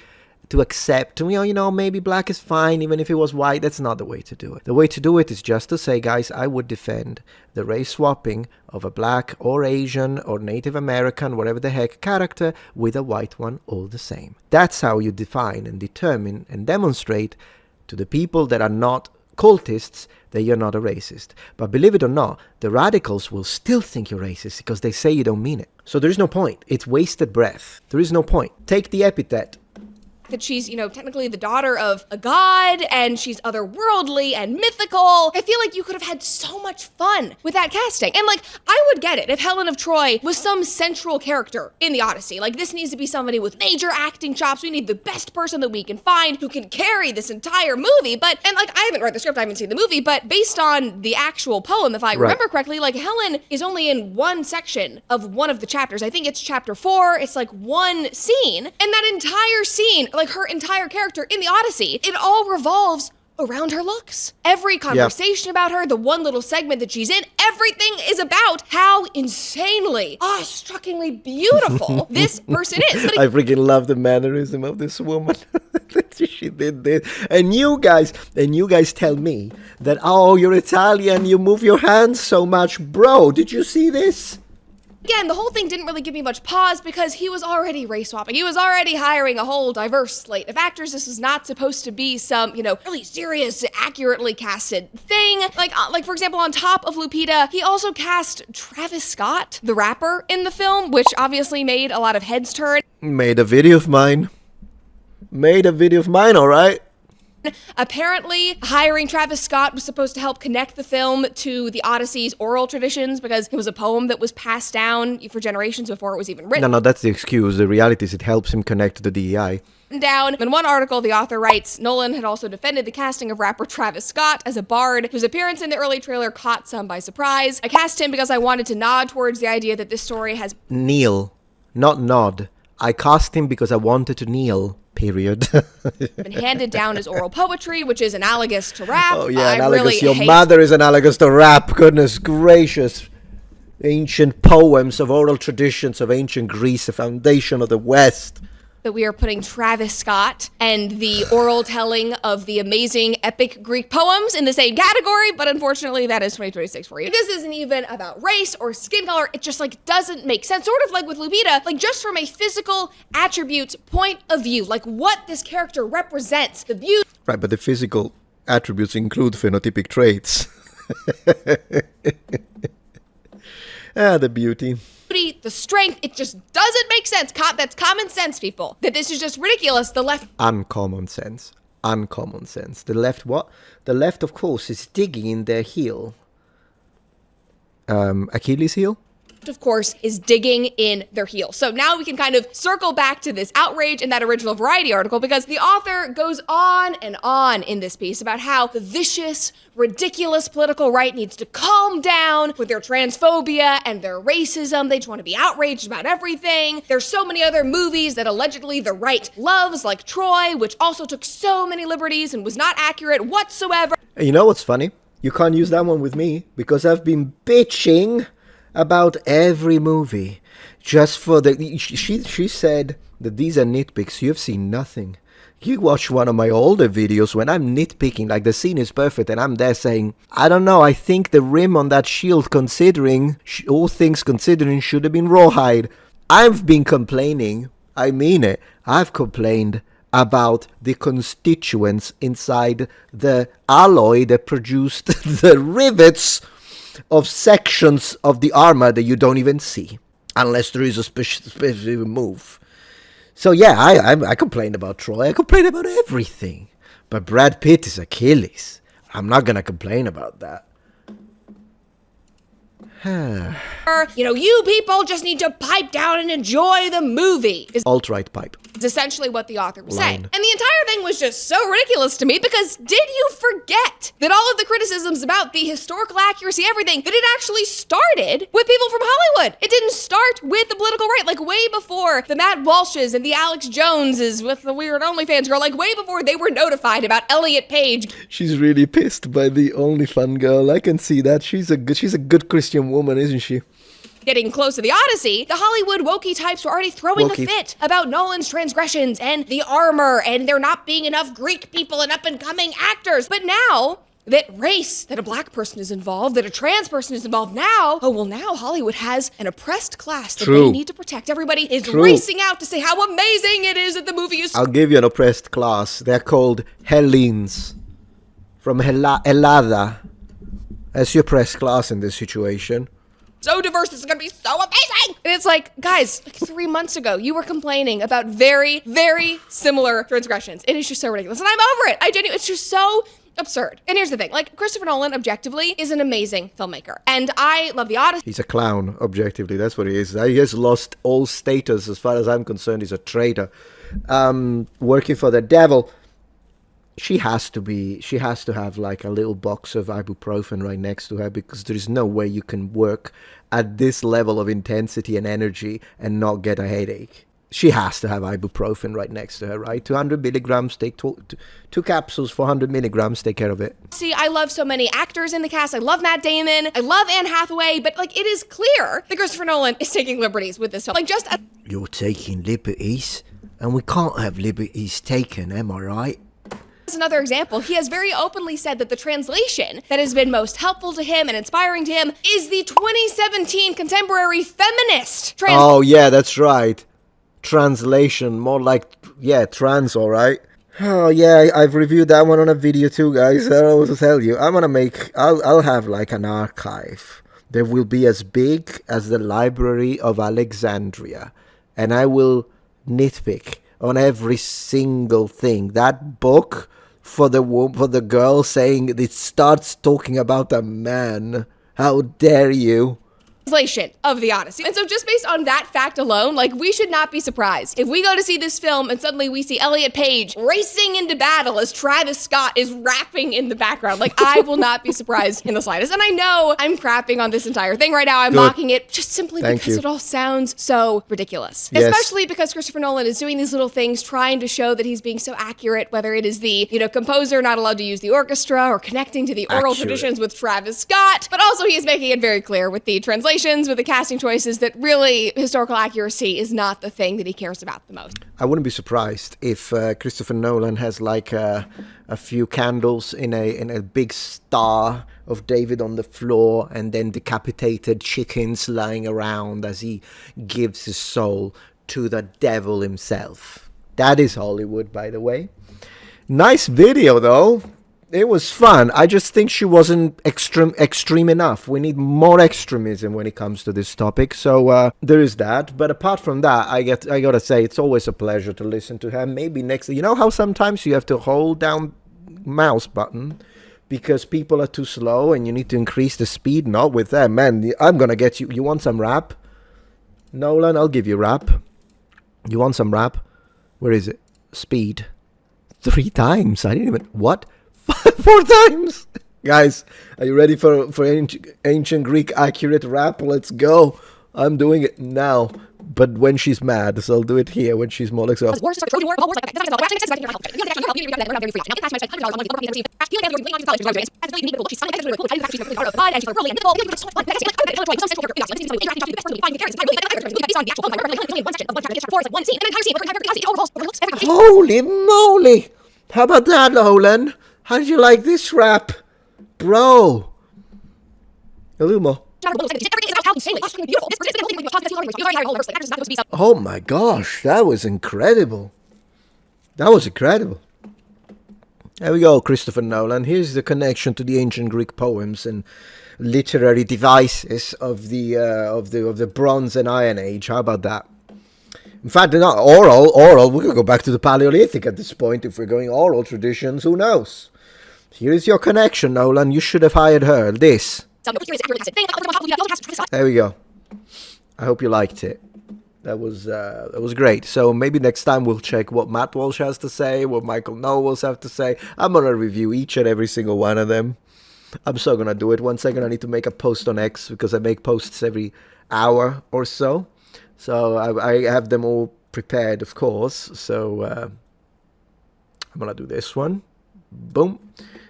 accept, maybe black is fine, even if it was white. That's not the way to do it. The way to do it is just to say, guys, I would defend the race swapping of a black or Asian or Native American, whatever the heck, character with a white one all the same. That's how you define and determine and demonstrate to the people that are not cultists that you're not a racist. But believe it or not, the radicals will still think you're racist because they say you don't mean it. So there is no point. It's wasted breath. There is no point. Take the epithet. That she's, technically the daughter of a god, and she's otherworldly and mythical. I feel like you could have had so much fun with that casting. And, I would get it if Helen of Troy was some central character in the Odyssey. This needs to be somebody with major acting chops. We need the best person that we can find who can carry this entire movie. But, I haven't read the script, I haven't seen the movie, but based on the actual poem, if I remember correctly, Helen is only in one section of one of the chapters. I think it's chapter 4. It's, one scene. And that entire scene, her entire character in the Odyssey, it all revolves around her looks. Every conversation about her, the one little segment that she's in, everything is about how insanely, awe-struckingly beautiful this person is. I freaking love the mannerism of this woman. She did this. And you guys tell me that, oh, you're Italian, you move your hands so much. Bro, did you see this? Again, the whole thing didn't really give me much pause because he was already race swapping. He was already hiring a whole diverse slate of actors. This was not supposed to be some, really serious, accurately casted thing. Like for example, on top of Lupita, he also cast Travis Scott, the rapper, in the film, which obviously made a lot of heads turn. Made a video of mine, all right? Apparently, hiring Travis Scott was supposed to help connect the film to the Odyssey's oral traditions because it was a poem that was passed down for generations before it was even written. No, that's the excuse. The reality is it helps him connect to the DEI. Down. In one article, the author writes, Nolan had also defended the casting of rapper Travis Scott as a bard whose appearance in the early trailer caught some by surprise. I cast him because I wanted to nod towards the idea that this story has... Kneel, not nod. I cast him because I wanted to kneel. Period. been handed down as oral poetry, which is analogous to rap. Oh yeah, analogous. Your mother is analogous to rap. Goodness gracious. Ancient poems of oral traditions of ancient Greece, the foundation of the West. That we are putting Travis Scott and the oral telling of the amazing epic Greek poems in the same category, but unfortunately that is 2026 for you. This isn't even about race or skin color. It just doesn't make sense. Sort of like with Lupita, just from a physical attribute point of view, what this character represents, the beauty. Right, but the physical attributes include phenotypic traits. The beauty. The strength, it just doesn't make sense. That's common sense, people. That this is just ridiculous. The left... Uncommon sense. The left what? The left, of course, is digging in their heel. Achilles heel? Of course, is digging in their heel. So now we can kind of circle back to this outrage in that original Variety article because the author goes on and on in this piece about how the vicious, ridiculous political right needs to calm down with their transphobia and their racism. They just want to be outraged about everything. There's so many other movies that allegedly the right loves, like Troy, which also took so many liberties and was not accurate whatsoever. You know what's funny? You can't use that one with me because I've been bitching about every movie just for the... She said that these are nitpicks. You've seen nothing. You watch one of my older videos when I'm nitpicking, the scene is perfect, and I'm there saying, I don't know, I think the rim on that shield, considering, all things considering, should have been rawhide. I've been complaining, I mean it, I've complained about the constituents inside the alloy that produced the rivets of sections of the armor that you don't even see, unless there is a specific move. So yeah, I complained about Troy. I complained about everything. But Brad Pitt is Achilles. I'm not gonna complain about that. You people just need to pipe down and enjoy the movie. Alt-right pipe. It's essentially what the author was saying. And the entire thing was just so ridiculous to me because did you forget that all of the criticisms about the historical accuracy, everything, that it actually started with people from Hollywood? It didn't start with the political right, way before the Matt Walshes and the Alex Joneses with the weird OnlyFans girl, way before they were notified about Elliot Page. She's really pissed by the OnlyFans girl. I can see that. She's a good Christian woman, isn't she? Getting close to the Odyssey, the Hollywood wokey types were already throwing a fit about Nolan's transgressions and the armor and there not being enough Greek people and up-and-coming actors. But now that race, that a black person is involved, that a trans person is involved now, now Hollywood has an oppressed class that they need to protect. Everybody is racing out to say how amazing it is that the movie is... I'll give you an oppressed class. They're called Hellenes. From Hellada. That's your oppressed class in this situation. So diverse, this is gonna be so amazing! And it's guys, 3 months ago, you were complaining about very, very similar transgressions. It is just so ridiculous, and I'm over it. It's just so absurd. And here's the thing, Christopher Nolan, objectively, is an amazing filmmaker. And I love the Odyssey. He's a clown, objectively, that's what he is. He has lost all status, as far as I'm concerned. He's a traitor. Working for the devil. She has to have a little box of ibuprofen right next to her because there is no way you can work at this level of intensity and energy and not get a headache. She has to have ibuprofen right next to her, right? 200 milligrams, take two capsules for 100 milligrams, take care of it. See, I love so many actors in the cast. I love Matt Damon. I love Anne Hathaway. But, like, it is clear that Christopher Nolan is taking liberties with this film. Like, just as You're taking liberties? And we can't have liberties taken, am I right? another example, he has very openly said that the translation that has been most helpful to him and inspiring to him is the 2017 contemporary feminist translation. Oh, yeah, that's right. Translation, more like, yeah, trans, all right. Oh, yeah, I've reviewed that one on a video too, guys. I don't know what to tell you. I'll have like an archive that will be as big as the Library of Alexandria. And I will nitpick on every single thing. That book for the girl saying it starts talking about a man. How dare you? Translation of the Odyssey. And so just based on that fact alone, like, we should not be surprised if we go to see this film and suddenly we see Elliot Page racing into battle as Travis Scott is rapping in the background. Like, I will not be surprised in the slightest. And I know I'm crapping on this entire thing right now. I'm mocking it just simply because it all sounds so ridiculous. Yes. Especially because Christopher Nolan is doing these little things trying to show that he's being so accurate, whether it is the, composer not allowed to use the orchestra or connecting to the oral traditions with Travis Scott, but also he is making it very clear with the translation, with the casting choices, that really historical accuracy is not the thing that he cares about the most. I wouldn't be surprised if Christopher Nolan has like a few candles in a big star of David on the floor, and then decapitated chickens lying around as he gives his soul to the devil himself. That is Hollywood, by the way. Nice video, though. It was fun. I just think she wasn't extreme enough. We need more extremism when it comes to this topic. So there is that. But apart from that, I gotta say, it's always a pleasure to listen to her. Maybe next, you know how sometimes you have to hold down mouse button because people are too slow and you need to increase the speed? Not with them, man. I'm gonna get you. You want some rap? Nolan, I'll give you rap. You want some rap? Where is it? Speed. 3 times. I didn't even... What? 4 times. Guys, are you ready for ancient Greek accurate rap? Let's go. I'm doing it now, but when she's mad, so I'll do it here when she's more like so. Holy moly! How about that, Nolan? How did you like this rap? Bro. A little more. Oh my gosh, that was incredible. That was incredible. There we go, Christopher Nolan. Here's the connection to the ancient Greek poems and literary devices of the Bronze and Iron Age. How about that? In fact, not oral. We could go back to the Paleolithic at this point if we're going oral traditions. Who knows? Here is your connection, Nolan. You should have hired her. This. There we go. I hope you liked it. That was great. So maybe next time we'll check what Matt Walsh has to say, what Michael Knowles have to say. I'm gonna review each and every single one of them. I'm so gonna do it. 1 second, I need to make a post on X because I make posts every hour or so. So I have them all prepared, of course. So I'm gonna do this one. Boom.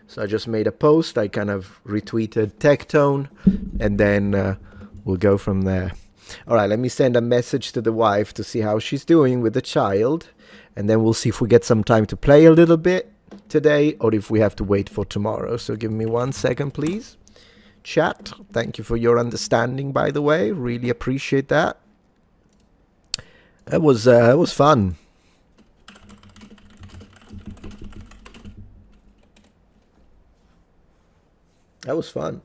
So I just made a post. I kind of retweeted Tectone, and then we'll go from there. All right, let me send a message to the wife to see how she's doing with the child, and then we'll see if we get some time to play a little bit today or if we have to wait for tomorrow. So give me 1 second, please. Chat, thank you for your understanding, by the way. Really appreciate that. It was fun. That was fun.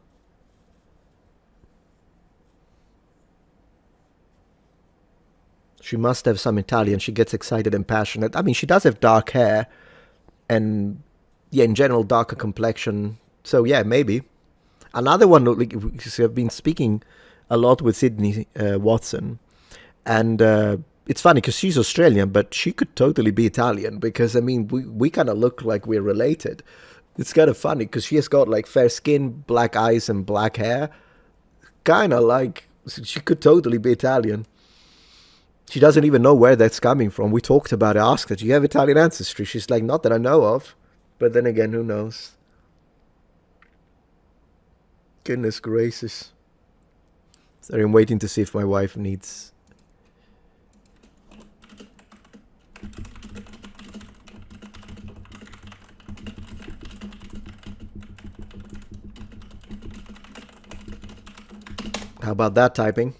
She must have some Italian. She gets excited and passionate. I mean, she does have dark hair and, yeah, in general, darker complexion. So, yeah, maybe. Another one, like, I've been speaking a lot with Sydney Watson. And it's funny because she's Australian, but she could totally be Italian because, I mean, we kind of look like we're related. It's kind of funny because she has got like fair skin, black eyes, and black hair. Kind of like she could totally be Italian. She doesn't even know where that's coming from. We talked about it, asked her, do you have Italian ancestry? She's like, not that I know of. But then again, who knows? Goodness gracious. So I'm waiting to see if my wife needs... How about that typing?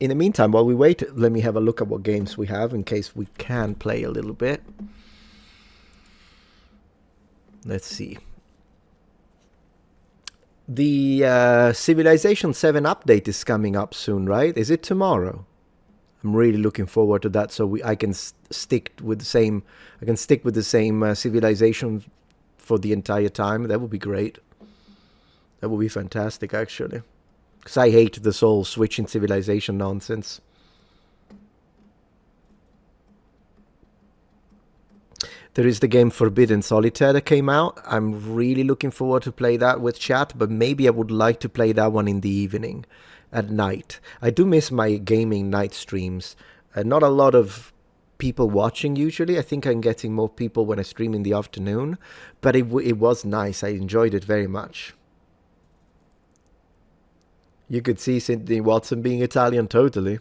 In the meantime, while we wait, let me have a look at what games we have in case we can play a little bit. Let's see. The Civilization 7 update is coming up soon, right? Is it tomorrow? I'm really looking forward to that, so I can stick with the same. I can stick with the same Civilization for the entire time. That would be great. That would be fantastic, actually. Because I hate this whole switching civilization nonsense. There is the game Forbidden Solitaire that came out. I'm really looking forward to play that with chat, but maybe I would like to play that one in the evening, at night. I do miss my gaming night streams. Not a lot of people watching usually. I think I'm getting more people when I stream in the afternoon, but it was nice. I enjoyed it very much. You could see Sydney Watson being Italian totally.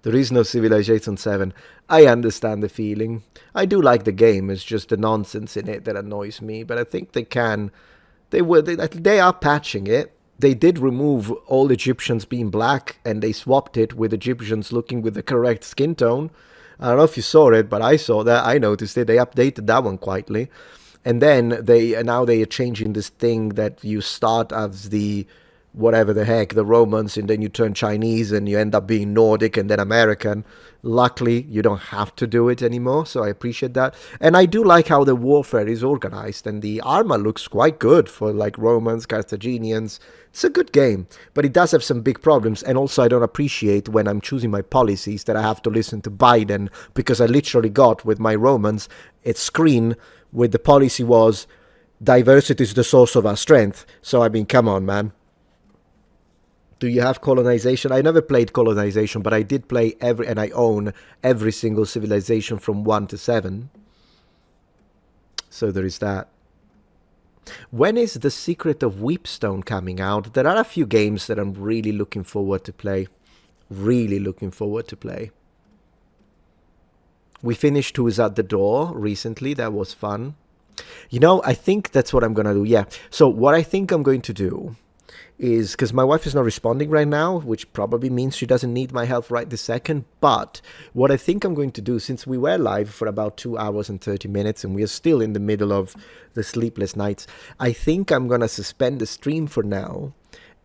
There is no Civilization 7. I understand the feeling. I do like the game. It's just the nonsense in it that annoys me. But I think they can. They are patching it. They did remove all Egyptians being black, and they swapped it with Egyptians looking with the correct skin tone. I don't know if you saw it, but I saw that. I noticed it. They updated that one quietly. And then now they are changing this thing that you start as the... whatever the heck, the Romans, and then you turn Chinese and you end up being Nordic and then American. Luckily, you don't have to do it anymore, so I appreciate that. And I do like how the warfare is organized, and the armor looks quite good for like Romans, Carthaginians. It's a good game, but it does have some big problems, and also I don't appreciate when I'm choosing my policies that I have to listen to Biden, because I literally got, with my Romans, a screen with the policy was, diversity is the source of our strength. So, I mean, come on, man. Do you have colonization? I never played colonization, but I did play and I own every single civilization from 1 to 7. So there is that. When is The Secret of Weepstone coming out? There are a few games that I'm really looking forward to play. Really looking forward to play. We finished Who's at the Door recently. That was fun. You know, I think that's what I'm going to do. Yeah. So what I think I'm going to do is, because my wife is not responding right now, which probably means she doesn't need my help right this second, but what I think I'm going to do, since we were live for about 2 hours and 30 minutes and we are still in the middle of the sleepless nights, I think I'm going to suspend the stream for now,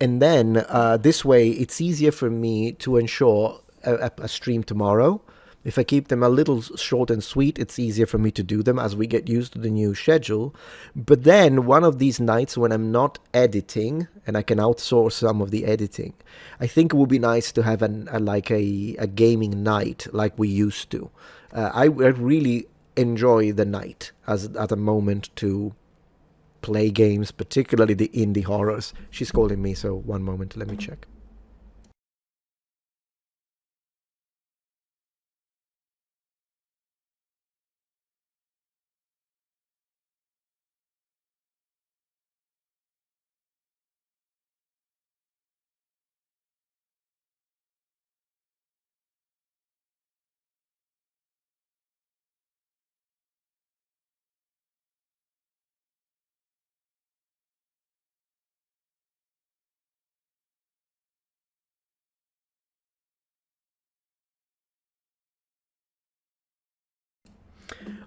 and then this way it's easier for me to ensure a stream tomorrow. If I keep them a little short and sweet, it's easier for me to do them as we get used to the new schedule. But then one of these nights when I'm not editing, and I can outsource some of the editing, I think it would be nice to have a gaming night like we used to. I really enjoy the night as a moment to play games, particularly the indie horrors. She's calling me, so one moment, let me check.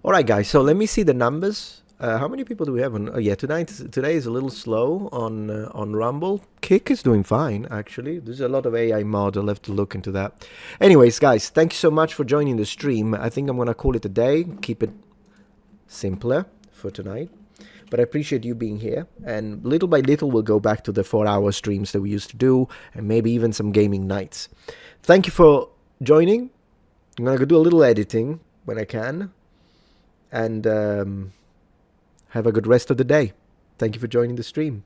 All right, guys, so let me see the numbers. How many people do we have on? Oh, yeah, today is a little slow on Rumble. Kick is doing fine, actually. There's a lot of AI mod. I'll have to look into that. Anyways, guys, thank you so much for joining the stream. I think I'm going to call it a day. Keep it simpler for tonight. But I appreciate you being here. And little by little, we'll go back to the 4-hour streams that we used to do. And maybe even some gaming nights. Thank you for joining. I'm going to go do a little editing when I can. And have a good rest of the day. Thank you for joining the stream.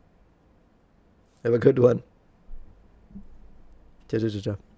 Have a good one. Ciao, ciao, ciao, ciao.